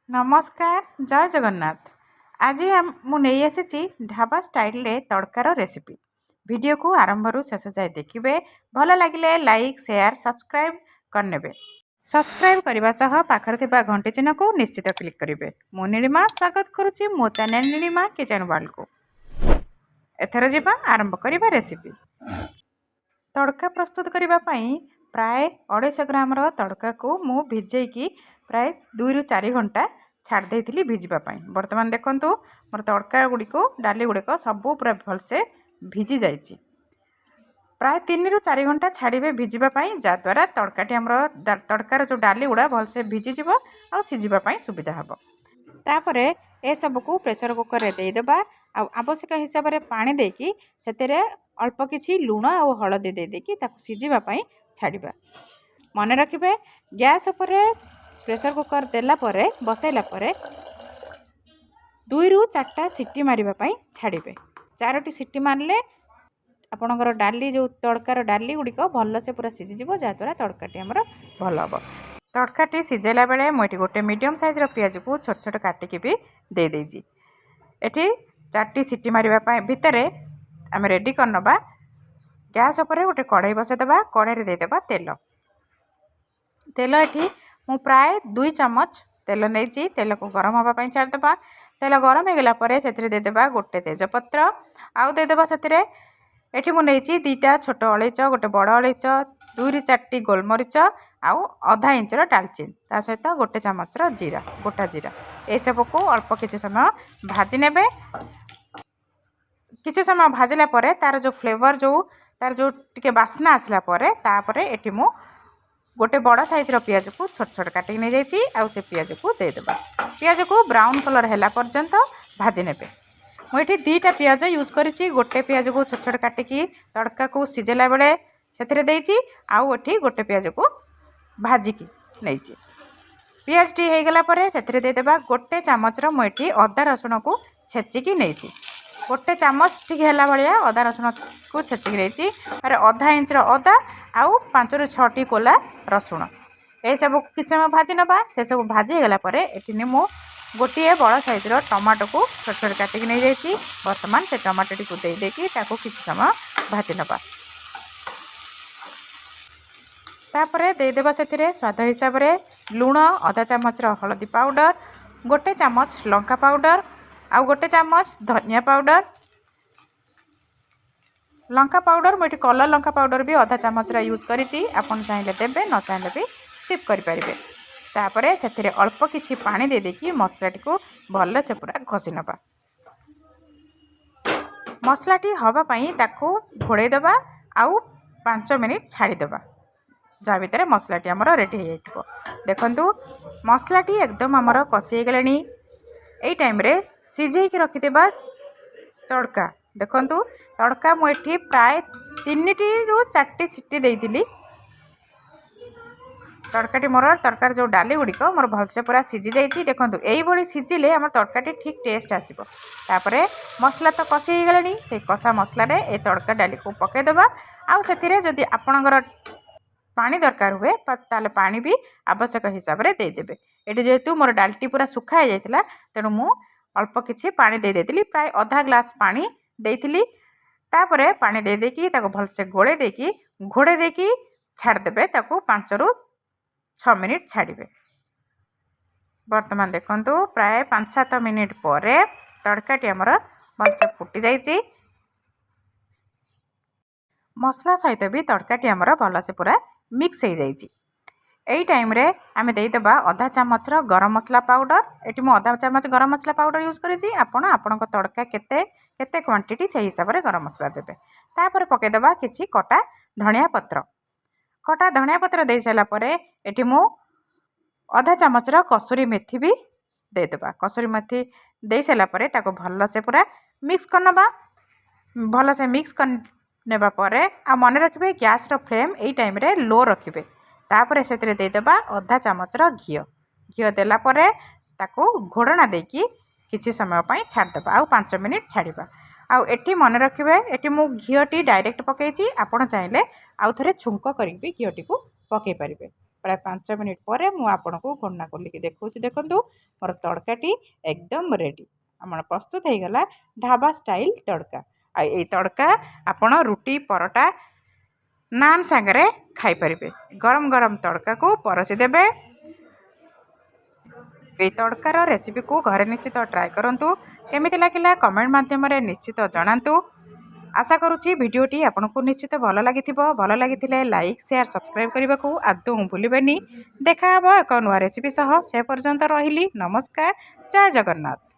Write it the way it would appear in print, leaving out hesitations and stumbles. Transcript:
नमस्कार जय जगन्नाथ। आज मु नहीं आसी ढाबा स्टाइल रे तड़कार रेसिपी। वीडियो को आरंभ शेष जाए देखिए। भल लगे लाइक शेयर सब्सक्राइब करने। सब्सक्राइब करने सह पाखर थिबा घंटी चिन्ह को निश्चित क्लिक करेंगे। मु नीलिमा स्वागत करुच्ची मो चैनल नीलिमा किचन वर्ल्ड को। एथर जीवा आरंभ करवा रेसिपी। तड़का प्रस्तुत करने प्राय 250 ग्राम तड़का को मु भिजेकी प्राय 2 ରୁ 4 घंटा छाड़ देती भिजापी। बर्तमान देखु मोर तड़का गुड़िक डाली गुड़िक सबू पूरा भलसे भिजी जाइए। प्राय 3 ରୁ 4 घंटा छाड़े भिजापी जहाद्वारा तड़काटी आम तड़कार जो डाली गुड़ा भलसे भिजिज आ सीझापी सुविधा हम। तापर ए सबको प्रेसर कुकर रे देदेबा। आवश्यक हिसाब से पानी देकी से अल्प किछि लुण और हलदी देकी सीझापी छाड़ा। मन रखिए गैस उपर प्रेसर कुकर देला परे बसैला परे 2 ରୁ 4टा सीटी मारिबापी छाड़े। 4टी सीटी मारले आपणकर डाली जो तड़कार डाली गुड़िक भलसे पूरा सीझीज जहाद्वारा तड़काटी आमर भल हम। तड़काटी सीझेला बेले मुझे गोटे मीडियम साइज पियाज को छोट छोट काटिकी भी दे देजी। एठी 4टी सीटी मारिबा भितर आम रेडी करनबा। गैस उपर गोटे कढ़ाई बसैदेबा। कढ़ाई देदेबा तेल। तेल एठी मु प्राय 2 चम्मच तेल नहीं तेल को गरम होगापी छाड़देबा। तेल गरम हो गला से देदेबा गोटे तेजपत्र आउ देदेबा से एठी मु नहीं 2टा छोट अलैच गोटे बड़ अलैच 2 ରୁ 4टी गोलमरीच आउ आधा इंचर डालचीन ता सहित गोटे चामच जीरा गोटा जीरा ए सब को अल्प किसी समय भाजी नेबे। किसी समय भाजिला परे तार जो फ्लेवर जो तार जो टिके बास्ना आसला परे तापरे एठी मु गोटे बड़ साइज पियाज को छोट छोट काटिक नहीं जाइए। आउ से पियाज को देदेबा। पियाज को ब्राउन कलर हैला पर्यंत भाजी नेबे। मुझे 2टा पियाज यूज करी। गोटे पियाज को छोट छोट काटिकी तड़का को सीझेला बेले से आउ एठी गोटे पियाज को भाजिकी नहीं पियाज टी हो गला परे से देदेबा गोटे चामच मुझे अदा रसुण को छेचिकी नहीं गोटे चामच ठीक है भाया अदा रसुण को छेचिकी नहीं अरे आधा इंचर अदा आउ 5 ରୁ 6टी कोला रसुण ए सब किसी समय भाजी नबा। से सब भाजी गला परे एठी मु गोटे बड़ साइज टमाटो को छोट छोट काटिक नहीं जाइए। वर्तमान से टमाटोटी को दे देकी ताको किसी समय भाजी नबा। तापरे देदेबा से स्वाद हिसाब से लुण आधा चामच हलदी पाउडर गोटे चामच लंका पाउडर आउ गोटे चामच धनिया पाउडर। लंका पाउडर मुझे कलर लंका पाउडर भी आधा चामच यूज करी। आपन चाहिए देबे न चाहिए भी स्किप करें। तापर से अल्प किछि पानी दे देकी मसलाटी को भल से पूरा घसी नबा। मसलाटी हवापाई ताकू घोड़े देबा आउ 5 मिनिट छाड़ीदेबा जहाँ भितर मसलाटी आमर रेडी हो जाइए। देखंतु मसलाटी एकदम आमर कषि गलानी। एई टाइम रे सिझेकी रखिदेबा तड़का। देखंतु तड़का मुझे प्राय 3 ରୁ 4टी सीटी देइतिली। तड़काटी मोर तड़कार जो डाली गुड़िक मोर भलसे पूरा सीझी जाइए। देखो यही सीझिले आम तड़काटी ठीक टेस्ट आसब। तापर मसला तो कषि हो गलानी। से कषा मसला ए तड़का डाली को पकईदेबा। आउ से जदि आपणकर पानी दरकार हुए ताले पानी भी आवश्यक हिसाब से देदेबे। ये जेहेतु मोर डालटी पूरा सुखा हो जाता तेणु मु अल्प किछि पानी दे देती प्राय आधा ग्लास पानी देती। तापर पानी दे देकी ताको भलसे गोले देकी घोड़े देकी छाड़देबे। ताको 5 ରୁ 6 मिनिट छाड़े। वर्तमान देखंतु प्राय 5-7 मिनिट पर तड़काटी आमर भलसे फुटी जाइए। मसला सहित भी तड़काटी आमर भलसे पूरा मिक्स हो जाइए। यही टाइम रे आमे देदेबा आधा चामच गरम मसला पाउडर। एटी मु आधा चामच गरम मसला पाउडर यूज करी। आपण आपण तड़का केते केते क्वांटिटी से हिसाब से गरम मसला देबे। तापर पकेदेबा किछि कटा धनिया पत्र। कटा धनिया पत्र दे सारा पर एटी मु आधा चामच कसूरी मेथी भी देदेबा। कसूरी मेथी दे सारा पर ताको भल से पूरा मिक्स करनबा। भल से मिक्स करनेबा पर आ मन रखिबे गैस रो फ्लेम एई टाइम रे लो रखिबे। तापर से देदेबा आधा चामच घी घी देला परे ताको घोड़ना देकी किछि समय पई छाड़देबा आउ 5 मिनिट छाड़िबा। आउ एठी मन रखिबे एठी मु घीटी डायरेक्ट पकईची। आपण चाहिले आउ थरे छुंक करी भी घीटी को पकई परिबे। प्राय 5 मिनिट पर मु आपको घोड़ना खोलिकी देखा देखु मोर तड़काटी एकदम रेडी आम प्रस्तुत हो गला ढाबा स्टाइल तड़का। आई तड़का आपण रुटी परोटा नान सांगरे खाईपर गरम गरम तड़का को परसी देबे। ये तड़कार रेसिपी को घरे निश्चित ट्राए करूँ केमिति लागिला कमेंट माध्यम निश्चित जनातु। आशा करुँची भिडियोटी आपको निश्चित भल लगी लाइक शेयर सब्सक्राइब करने को आदौ भूलें। देखा एक नुआ रेसिपी सह से पर्यंत रही नमस्कार जय जगन्नाथ।